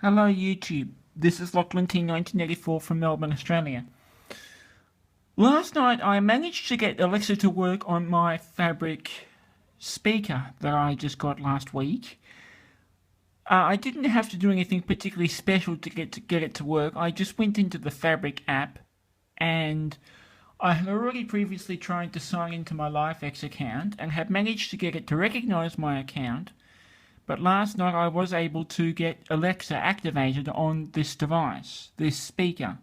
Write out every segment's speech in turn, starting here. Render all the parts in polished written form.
Hello YouTube, this is Lachlan T 1984 from Melbourne, Australia. Last night I managed to get Alexa to work on my Fabric speaker that I just got last week. I didn't have to do anything particularly special to get it to work. I just went into the Fabric app and I had already previously tried to sign into my LifeX account and had managed to get it to recognise my account. But last night I was able to get Alexa activated on this device, this speaker.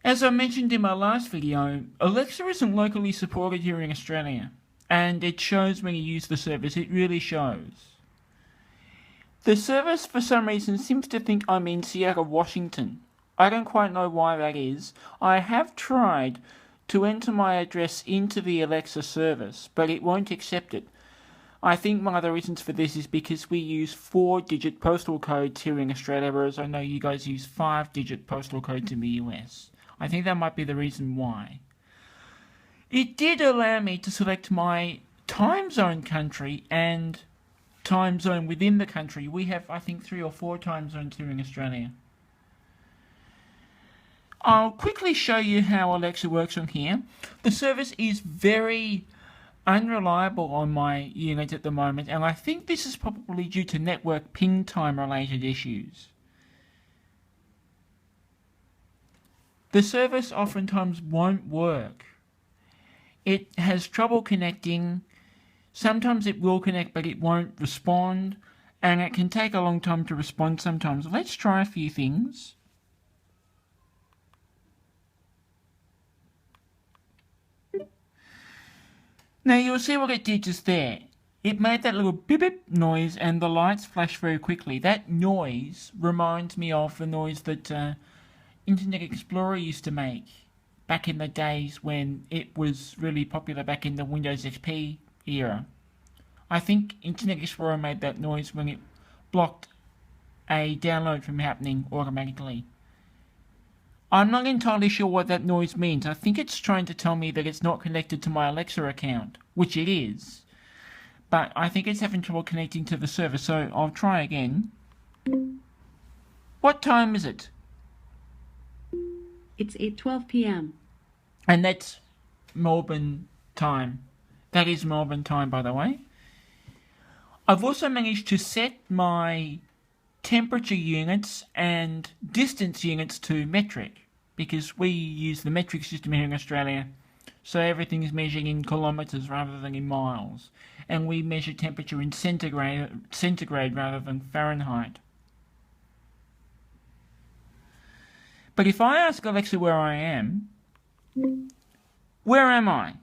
As I mentioned in my last video, Alexa isn't locally supported here in Australia, and it shows when you use the service, it really shows. The service for some reason seems to think I'm in Seattle, Washington. I don't quite know why that is. I have tried to enter my address into the Alexa service, but it won't accept it. I think one of the reasons for this is because we use 4-digit postal codes here in Australia, whereas I know you guys use 5-digit postal codes in the US. I think that might be the reason why. It did allow me to select my time zone country and time zone within the country. We have, I think, 3 or 4 time zones here in Australia. I'll quickly show you how Alexa works on here. The service is very unreliable on my unit at the moment, and I think this is probably due to network ping time related issues. The service oftentimes won't work. It has trouble connecting. Sometimes it will connect but it won't respond, and it can take a long time to respond sometimes. Let's try a few things. Now you'll see what it did just there. It made that little beep beep noise and the lights flashed very quickly. That noise reminds me of the noise that Internet Explorer used to make back in the days when it was really popular back in the Windows XP era. I think Internet Explorer made that noise when it blocked a download from happening automatically. I'm not entirely sure what that noise means. I think it's trying to tell me that it's not connected to my Alexa account, which it is. But I think it's having trouble connecting to the server, so I'll try again. What time is it? It's 8:12 p.m. And that's Melbourne time. That is Melbourne time, by the way. I've also managed to set my temperature units and distance units to metric, because we use the metric system here in Australia, so everything is measured in kilometres rather than in miles, and we measure temperature in centigrade rather than Fahrenheit. But if I ask Alexa where I am, where am I?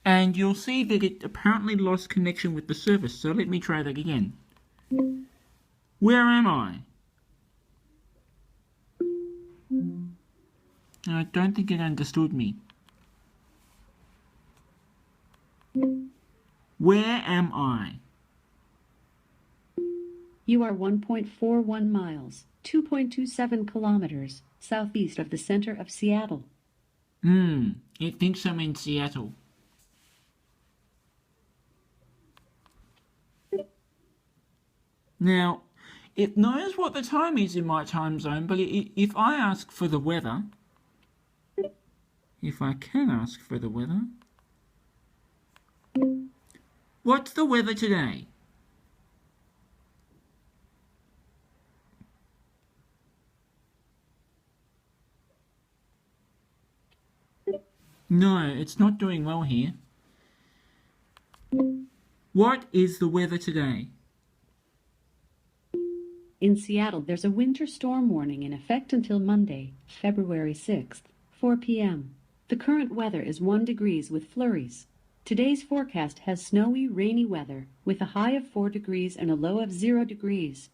And you'll see that it apparently lost connection with the service, so let me try that again. Where am I? I don't think it understood me. Where am I? You are 1.41 miles, 2.27 kilometers, southeast of the center of Seattle. It thinks I'm in Seattle. Now, it knows what the time is in my time zone, but if I ask for the weather, if I can ask for the weather, what's the weather today? No, it's not doing well here. What is the weather today? In Seattle, there's a winter storm warning in effect until Monday, February 6th, 4 p.m. The current weather is 1 degree with flurries. Today's forecast has snowy, rainy weather with a high of 4 degrees and a low of 0 degrees.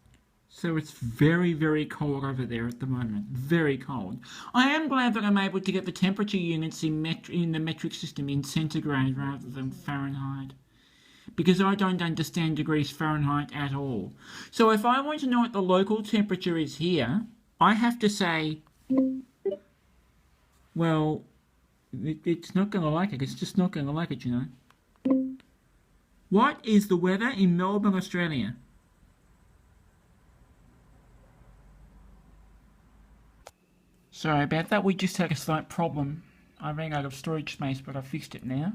So it's very, very cold over there at the moment. Very cold. I am glad that I'm able to get the temperature units in the metric system in centigrade rather than Fahrenheit, because I don't understand degrees Fahrenheit at all. So if I want to know what the local temperature is here, I have to say Well, it's not going to like it. It's just not going to like it, you know. What is the weather in Melbourne, Australia? Sorry about that, we just had a slight problem. I ran out of storage space, but I fixed it now.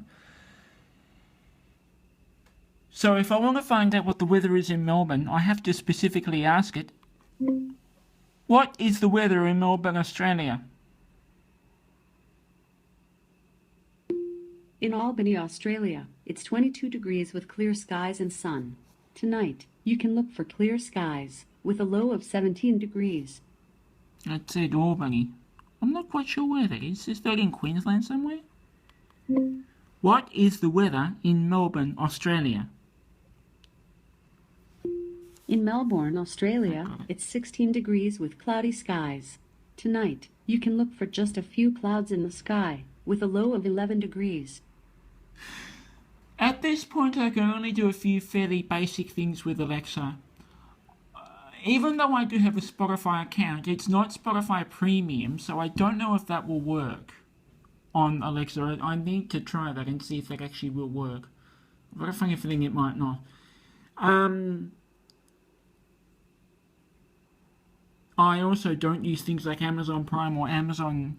So if I want to find out what the weather is in Melbourne, I have to specifically ask it, what is the weather in Melbourne, Australia? In Albany, Australia, it's 22 degrees with clear skies and sun. Tonight, you can look for clear skies, with a low of 17 degrees. It said Albany. I'm not quite sure where that is. Is that in Queensland somewhere? What is the weather in Melbourne, Australia? In Melbourne, Australia, it's 16 degrees with cloudy skies. Tonight, you can look for just a few clouds in the sky, with a low of 11 degrees. At this point, I can only do a few fairly basic things with Alexa. Even though I do have a Spotify account, it's not Spotify Premium, so I don't know if that will work on Alexa. I need to try that and see if that actually will work. I've got a funny feeling it might not. I also don't use things like Amazon Prime or Amazon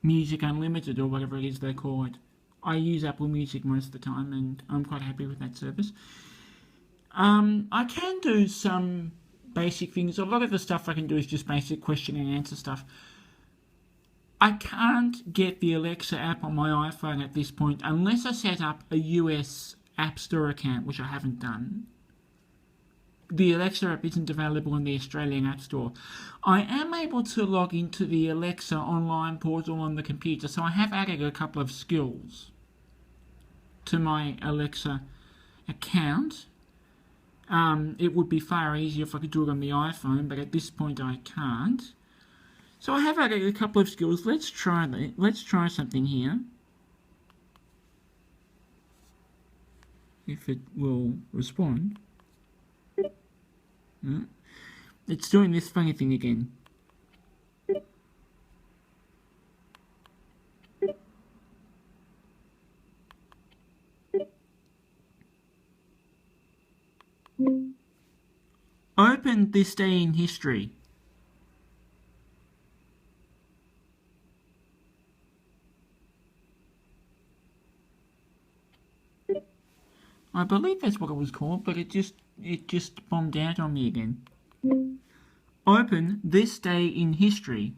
Music Unlimited or whatever it is they call it. I use Apple Music most of the time, and I'm quite happy with that service. I can do some basic things. A lot of the stuff I can do is just basic question and answer stuff. I can't get the Alexa app on my iPhone at this point unless I set up a US App Store account, which I haven't done. The Alexa app isn't available in the Australian App Store. I am able to log into the Alexa online portal on the computer, so I have added a couple of skills to my Alexa account. It would be far easier if I could do it on the iPhone, but at this point I can't. So I have added a couple of skills. Let's try that. Let's try something here. If it will respond. It's doing this funny thing again. Open this day in history. I believe that's what it was called, but it just bombed out on me again. Open this day in history.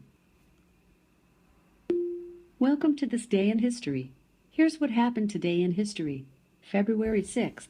Welcome to this day in history. Here's what happened today in history. February 6th.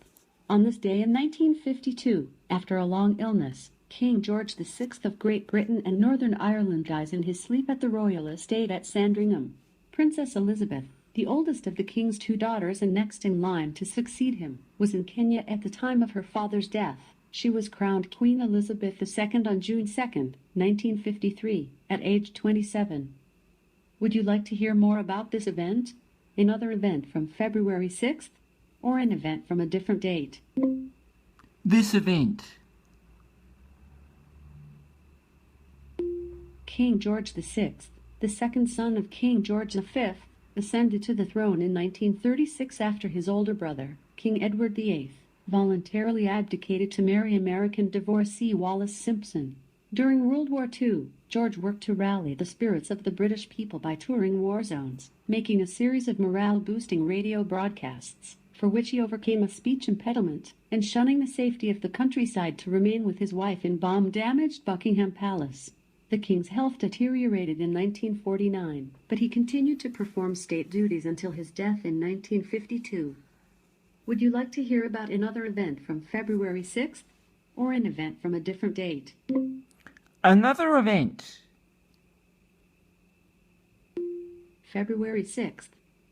On this day in 1952, after a long illness, King George VI of Great Britain and Northern Ireland dies in his sleep at the royal estate at Sandringham. Princess Elizabeth, the oldest of the king's two daughters and next in line to succeed him, was in Kenya at the time of her father's death. She was crowned Queen Elizabeth II on June 2, 1953, at age 27. Would you like to hear more about this event? Another event from February 6th? Or an event from a different date? This event. King George VI, the second son of King George V, ascended to the throne in 1936 after his older brother, King Edward VIII, voluntarily abdicated to marry American divorcee Wallis Simpson. During World War II, George worked to rally the spirits of the British people by touring war zones, making a series of morale-boosting radio broadcasts, for which he overcame a speech impediment, and shunning the safety of the countryside to remain with his wife in bomb-damaged Buckingham Palace. The king's health deteriorated in 1949, but he continued to perform state duties until his death in 1952. Would you like to hear about another event from February 6th, or an event from a different date? Another event. February 6th.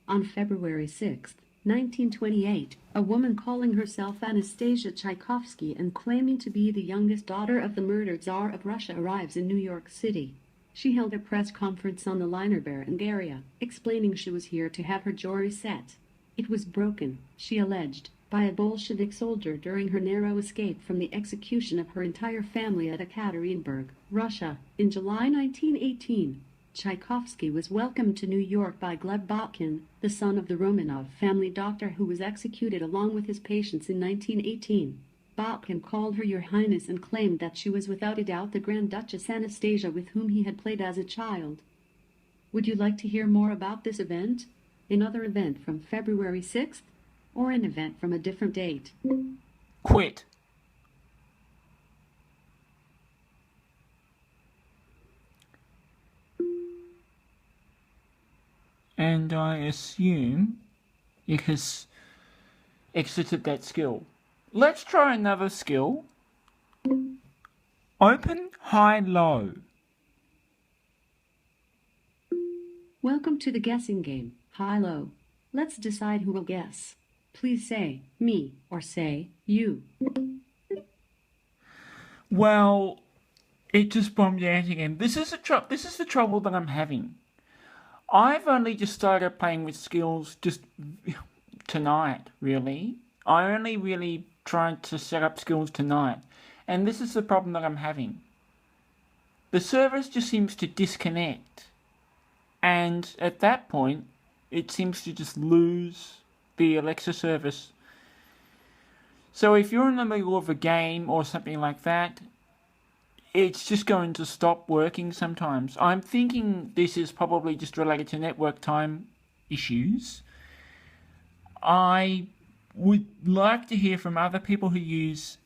On February 6th, 1928, a woman calling herself Anastasia Tchaikovsky and claiming to be the youngest daughter of the murdered Tsar of Russia arrives in New York City. She held a press conference on the liner bearing area, explaining she was here to have her jewelry set. It was broken, she alleged, by a Bolshevik soldier during her narrow escape from the execution of her entire family at Ekaterinburg, Russia, in July 1918. Tchaikovsky was welcomed to New York by Gleb Botkin, the son of the Romanov family doctor who was executed along with his patients in 1918. Botkin called her Your Highness and claimed that she was without a doubt the Grand Duchess Anastasia with whom he had played as a child. Would you like to hear more about this event? Another event from February 6th? Or an event from a different date? Quit. And I assume it has exited that skill. Let's try another skill. Open, high, low. Welcome to the guessing game, high-low. Let's decide who will guess. Please say me or say you. Well, it just bombed out again. This is the trouble that I'm having. I've only just started playing with skills just tonight, really. I only really tried to set up skills tonight. And this is the problem that I'm having. The service just seems to disconnect. And at that point, it seems to just lose the Alexa service. So if you're in the middle of a game or something like that, it's just going to stop working sometimes. I'm thinking this is probably just related to network time issues. I would like to hear from other people who use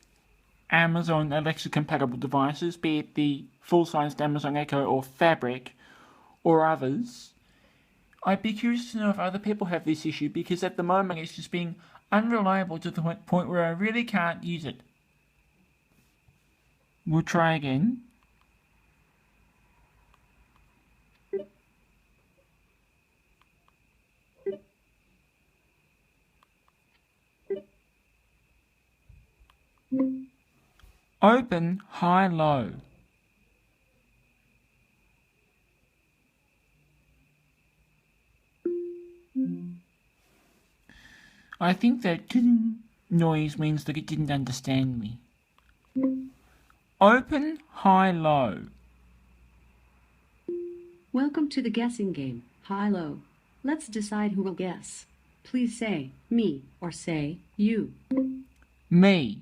Amazon Alexa compatible devices, be it the full-sized Amazon Echo or Fabric or others. I'd be curious to know if other people have this issue, because at the moment it's just being unreliable to the point where I really can't use it. We'll try again. Open, high, low. I think that noise means that it didn't understand me. Open, high, low. Welcome to the guessing game, high-low. Let's decide who will guess. Please say me or say you. Me.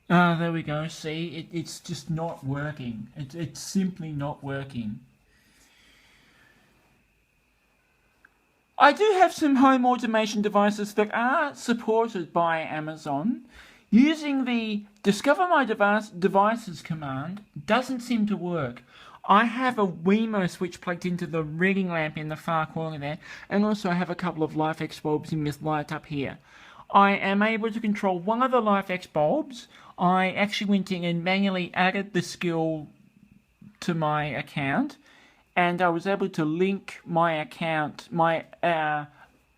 There we go. See, it's just not working. It's simply not working. I do have some home automation devices that are supported by Amazon. Using the Discover My Devices command doesn't seem to work. I have a Wemo switch plugged into the reading lamp in the far corner there, and also I have a couple of LifeX bulbs in this light up here. I am able to control one of the LifeX bulbs. I actually went in and manually added the skill to my account, and I was able to link my account, my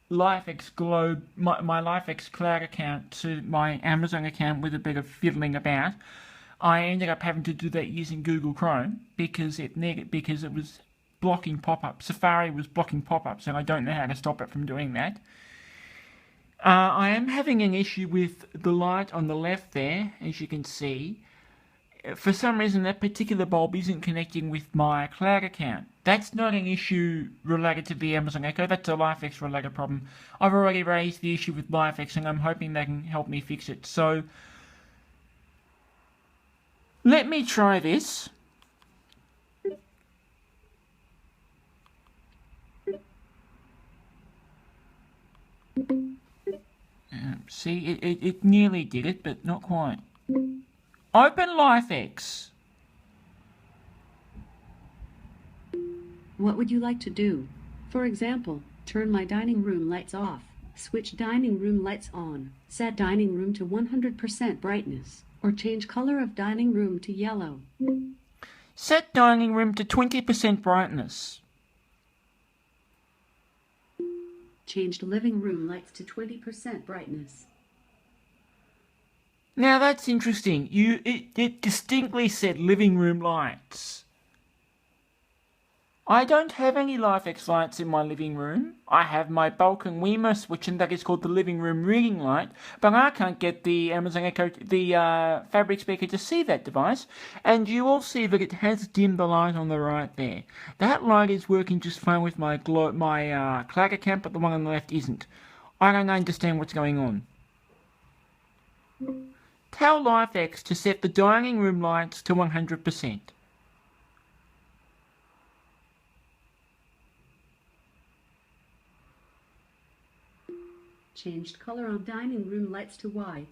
LifeX Globe, my LifeX Cloud account to my Amazon account with a bit of fiddling about. I ended up having to do that using Google Chrome because it was blocking pop-ups. Safari was blocking pop-ups, and I don't know how to stop it from doing that. I am having an issue with the light on the left there, as you can see. For some reason, that particular bulb isn't connecting with my cloud account. That's not an issue related to the Amazon Echo. That's a LifeX related problem. I've already raised the issue with LifeX, and I'm hoping they can help me fix it. So, let me try this. See, it nearly did it, but not quite. Open LifeX. What would you like to do? For example, turn my dining room lights off, switch dining room lights on, set dining room to 100% brightness, or change color of dining room to yellow. Set dining room to 20% brightness. Change living room lights to 20% brightness. Now that's interesting. It distinctly said living room lights. I don't have any LifeX lights in my living room. I have my Balkan Wemo switch, and that is called the living room reading light, but I can't get the Amazon Echo, the fabric speaker to see that device, and you will see that it has dimmed the light on the right there. That light is working just fine with my Cloud account, but the one on the left isn't. I don't understand what's going on. Tell LifeX to set the dining room lights to 100%. Changed color on dining room lights to white.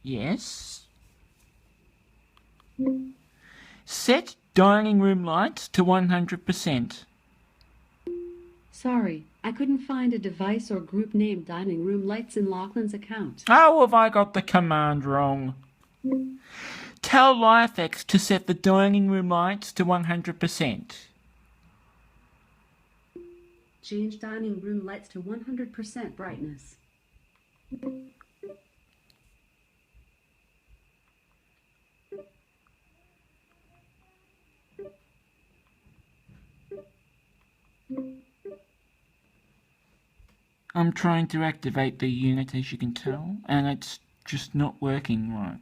Yes. Set dining room lights to 100%. Sorry, I couldn't find a device or group named Dining Room Lights in Lachlan's account. How have I got the command wrong? Tell LifeX to set the dining room lights to 100%. Change dining room lights to 100% brightness. I'm trying to activate the unit, as you can tell, and it's just not working right.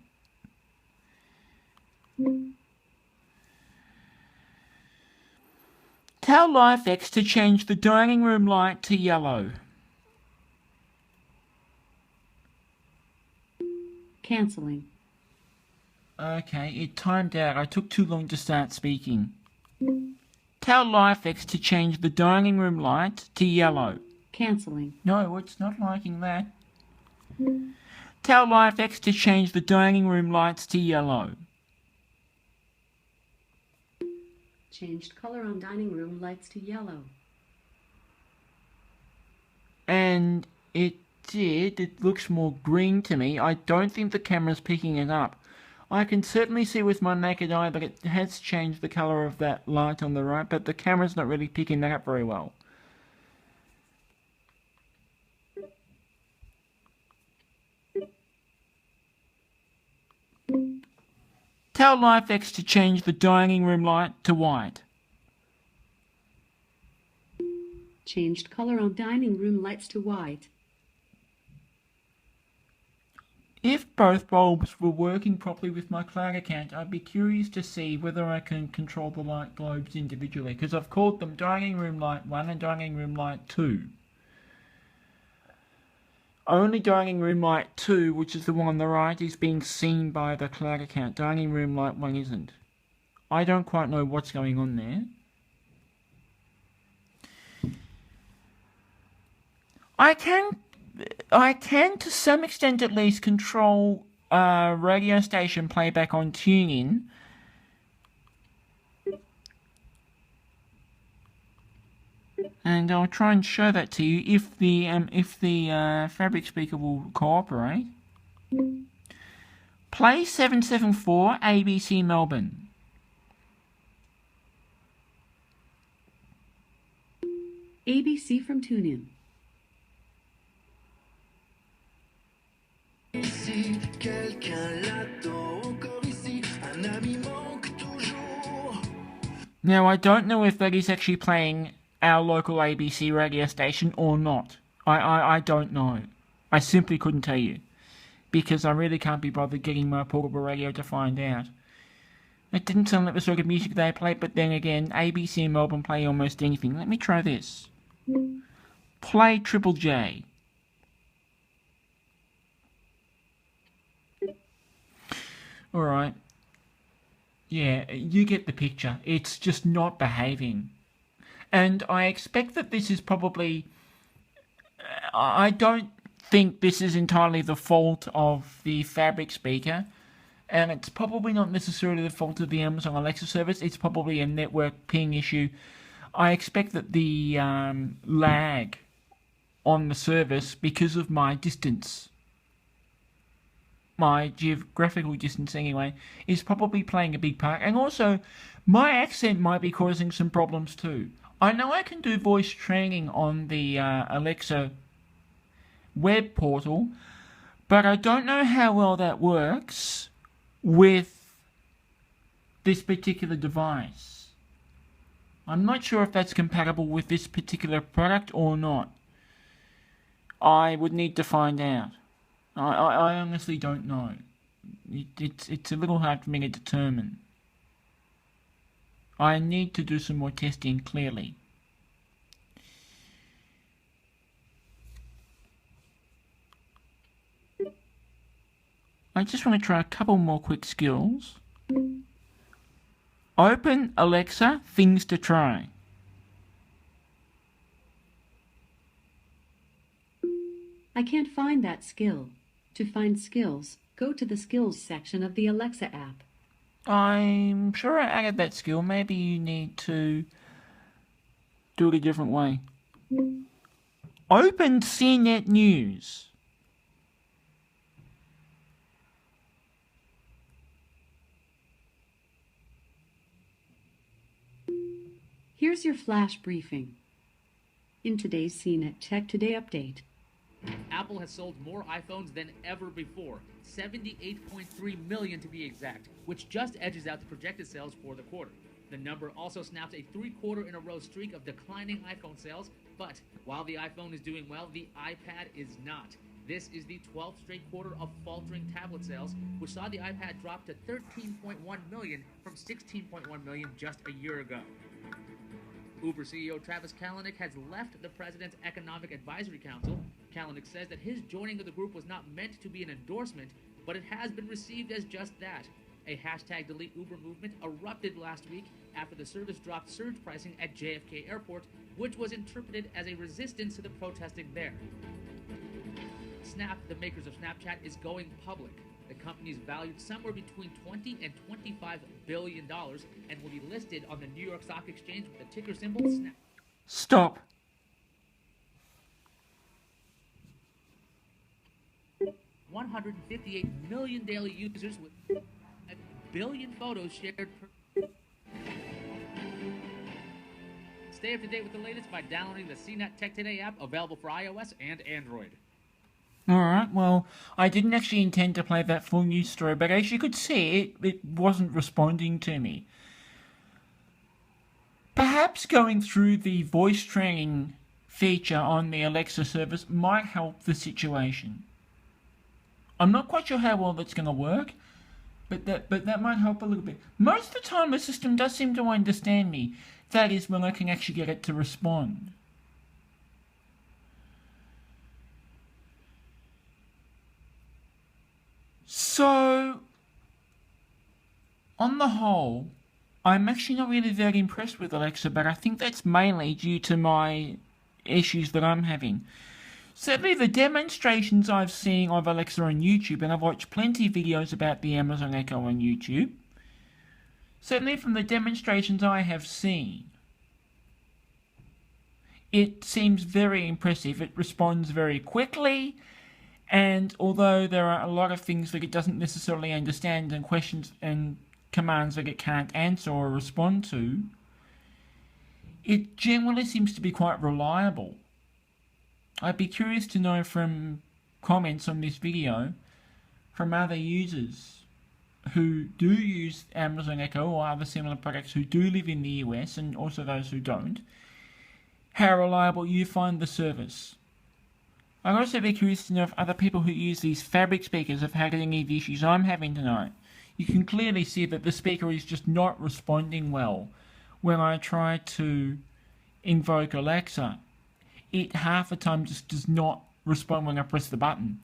Tell LifeX to change the dining room light to yellow. Canceling. Okay, it timed out. I took too long to start speaking. Tell LifeX to change the dining room light to yellow. Canceling. No, it's not liking that. Tell LifeX to change the dining room lights to yellow. Changed color on dining room lights to yellow. And it did. It looks more green to me. I don't think the camera's picking it up. I can certainly see with my naked eye that it has changed the colour of that light on the right, but the camera's not really picking that up very well. Tell LifeX to change the dining room light to white. Changed color on dining room lights to white. If both bulbs were working properly with my Cloud account, I'd be curious to see whether I can control the light globes individually, because I've called them Dining Room Light 1 and Dining Room Light 2. Only Dining Room Light 2, which is the one on the right, is being seen by the Cloud account. Dining Room Light 1 isn't. I don't quite know what's going on there. I can to some extent at least control radio station playback on TuneIn. And I'll try and show that to you if the fabric speaker will cooperate. Play 774 ABC Melbourne. ABC from TuneIn. Now, I don't know if that is actually playing our local ABC radio station or not. I don't know. I simply couldn't tell you, because I really can't be bothered getting my portable radio to find out. It didn't sound like the sort of music they play, but then again, ABC and Melbourne play almost anything. Let me try this. Play Triple J. Alright. Yeah, you get the picture. It's just not behaving. And I expect that this is probably... I don't think this is entirely the fault of the fabric speaker. And it's probably not necessarily the fault of the Amazon Alexa service. It's probably a network ping issue. I expect that the lag on the service, because of my distance, my geographical distance anyway, is probably playing a big part. And also, my accent might be causing some problems too. I know I can do voice training on the Alexa web portal, but I don't know how well that works with this particular device. I'm not sure if that's compatible with this particular product or not. I would need to find out. I honestly don't know. It's a little hard for me to determine. I need to do some more testing, clearly. I just want to try a couple more quick skills. Open Alexa, things to try. I can't find that skill. To find skills, go to the skills section of the Alexa app. I'm sure I added that skill. Maybe you need to do it a different way. Open CNET News. Here's your flash briefing. In today's CNET Tech Today update. Apple has sold more iPhones than ever before, 78.3 million to be exact, which just edges out the projected sales for the quarter. The number also snaps a 3-quarter-in-a-row streak of declining iPhone sales, but while the iPhone is doing well, the iPad is not. This is the 12th straight quarter of faltering tablet sales, which saw the iPad drop to 13.1 million from 16.1 million just a year ago. Uber CEO Travis Kalanick has left the president's Economic Advisory Council. Kalanick says that his joining of the group was not meant to be an endorsement, but it has been received as just that. A hashtag delete Uber movement erupted last week after the service dropped surge pricing at JFK Airport, which was interpreted as a resistance to the protesting there. Snap, the makers of Snapchat, is going public. The company is valued somewhere between $20 and $25 billion and will be listed on the New York Stock Exchange with the ticker symbol SNAP. Stop. $158 million daily users with 1 billion photos shared per. Stay up to date with the latest by downloading the CNET Tech Today app, available for iOS and Android. Alright, well, I didn't actually intend to play that full news story, but as you could see, it wasn't responding to me. Perhaps going through the voice training feature on the Alexa service might help the situation. I'm not quite sure how well that's going to work, but that might help a little bit. Most of the time the system does seem to understand me. That is, when I can actually get it to respond. So, on the whole, I'm actually not really very impressed with Alexa, but I think that's mainly due to my issues that I'm having. Certainly the demonstrations I've seen of Alexa on YouTube, and I've watched plenty of videos about the Amazon Echo on YouTube, certainly from the demonstrations I have seen, it seems very impressive. It responds very quickly, and although there are a lot of things that it doesn't necessarily understand and questions and commands that it can't answer or respond to, it generally seems to be quite reliable. I'd be curious to know from comments on this video from other users who do use Amazon Echo or other similar products who do live in the US, and also those who don't, how reliable you find the service. I'd also be curious to know if other people who use these fabric speakers have had any of the issues I'm having tonight. You can clearly see that the speaker is just not responding well when I try to invoke Alexa. It half the time just does not respond when I press the button.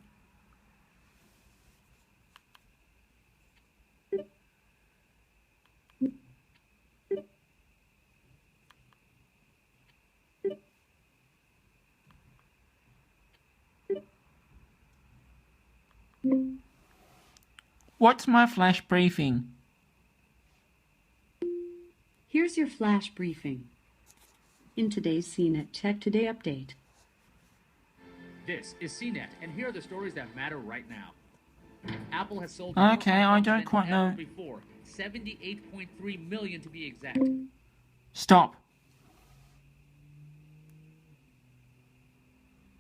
What's my flash briefing? Here's your flash briefing. In today's CNET Tech Today update. This is CNET, and here are the stories that matter right now. Apple has sold Okay, more I iPhones don't than quite ever know. before, 78.3 million to be exact. Stop.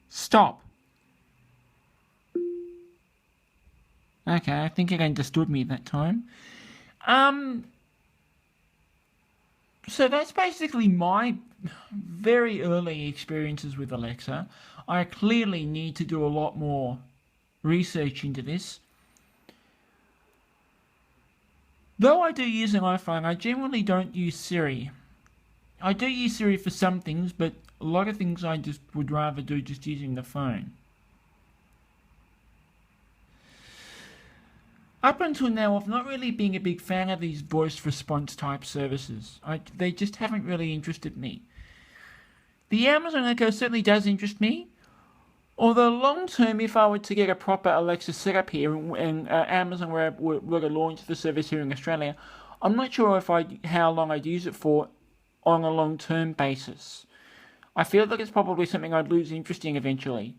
Stop. Okay, I think it understood me that time. So that's basically my very early experiences with Alexa. I clearly need to do a lot more research into this. Though I do use an iPhone, I generally don't use Siri. I do use Siri for some things, but a lot of things I just would rather do just using the phone. Up until now, I've not really been a big fan of these voice response type services. They just haven't really interested me. The Amazon Echo certainly does interest me, although long term, if I were to get a proper Alexa setup here and Amazon were to launch the service here in Australia, I'm not sure how long I'd use it for on a long term basis. I feel like it's probably something I'd lose interest in eventually.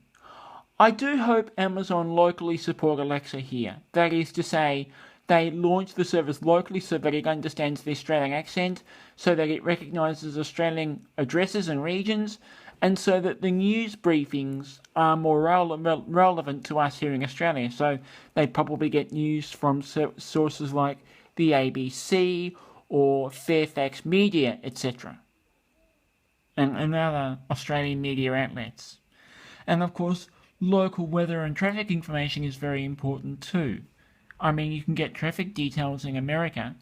I do hope Amazon locally support Alexa here. That is to say, they launch the service locally so that it understands the Australian accent, so that it recognises Australian addresses and regions, and so that the news briefings are more relevant to us here in Australia. So they probably get news from sources like the ABC or Fairfax Media, etc. and other Australian media outlets. And of course, local weather and traffic information is very important too. I mean, you can get traffic details in America,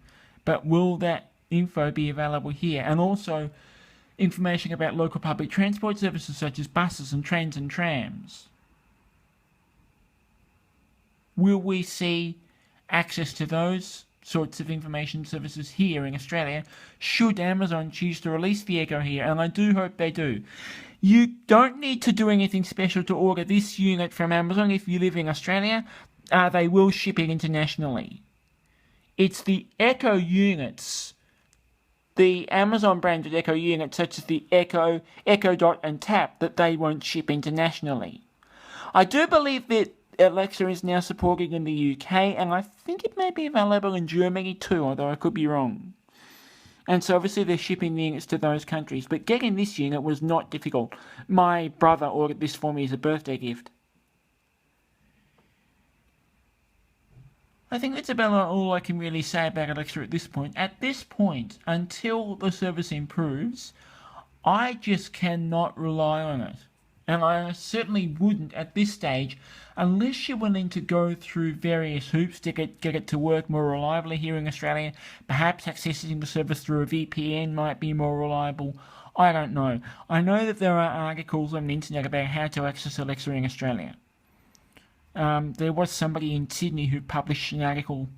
but will that info be available here? And also information about local public transport services such as buses and trains and trams. Will we see access to those sorts of information services here in Australia should Amazon choose to release the Echo here? And I do hope they do. You don't need to do anything special to order this unit from Amazon if you live in Australia. They will ship it internationally. It's the Echo units, the Amazon branded Echo units such as the Echo, Echo Dot and Tap, that they won't ship internationally. I do believe that Alexa is now supported in the UK, and I think it may be available in Germany too, although I could be wrong. And so obviously they're shipping the units to those countries. But getting this unit was not difficult. My brother ordered this for me as a birthday gift. I think that's about all I can really say about Alexa at this point. At this point, until the service improves, I just cannot rely on it. And I certainly wouldn't at this stage unless you're willing to go through various hoops to get it to work more reliably here in Australia. Perhaps accessing the service through a VPN might be more reliable. I don't know. I know that there are articles on the internet about how to access Alexa in Australia. There was somebody in Sydney who published an article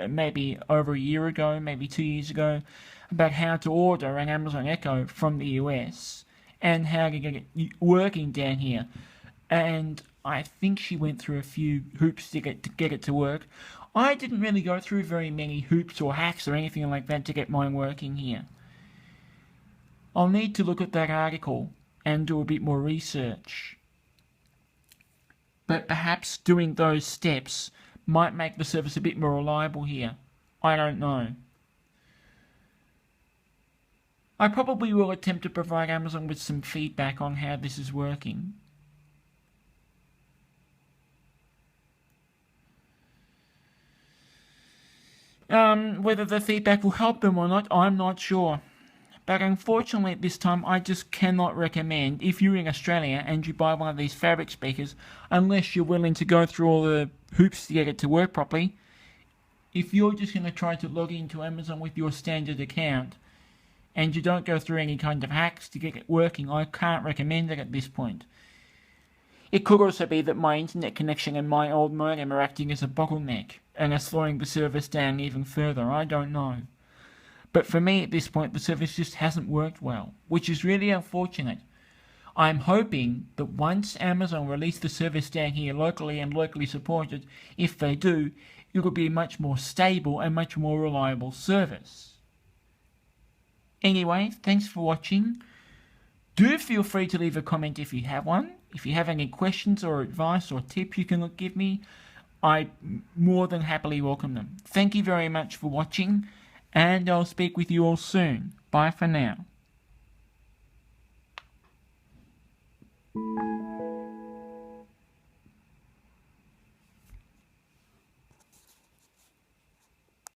maybe over a year ago, maybe 2 years ago, about how to order an Amazon Echo from the US and how to get it working down here. And I think she went through a few hoops to get it to work. I didn't really go through very many hoops or hacks or anything like that to get mine working here. I'll need to look at that article and do a bit more research. But perhaps doing those steps might make the service a bit more reliable here. I don't know. I probably will attempt to provide Amazon with some feedback on how this is working. Whether the feedback will help them or not, I'm not sure. But unfortunately at this time, I just cannot recommend, if you're in Australia and you buy one of these fabric speakers, unless you're willing to go through all the hoops to get it to work properly. If you're just going to try to log into Amazon with your standard account, and you don't go through any kind of hacks to get it working, I can't recommend it at this point. It could also be that my internet connection and my old modem are acting as a bottleneck, and are slowing the service down even further, I don't know. But for me at this point, the service just hasn't worked well, which is really unfortunate. I'm hoping that once Amazon release the service down here locally and locally supported, if they do, it will be a much more stable and much more reliable service. Anyway, thanks for watching. Do feel free to leave a comment if you have one. If you have any questions or advice or tips you can give me, I more than happily welcome them. Thank you very much for watching, and I'll speak with you all soon. Bye for now.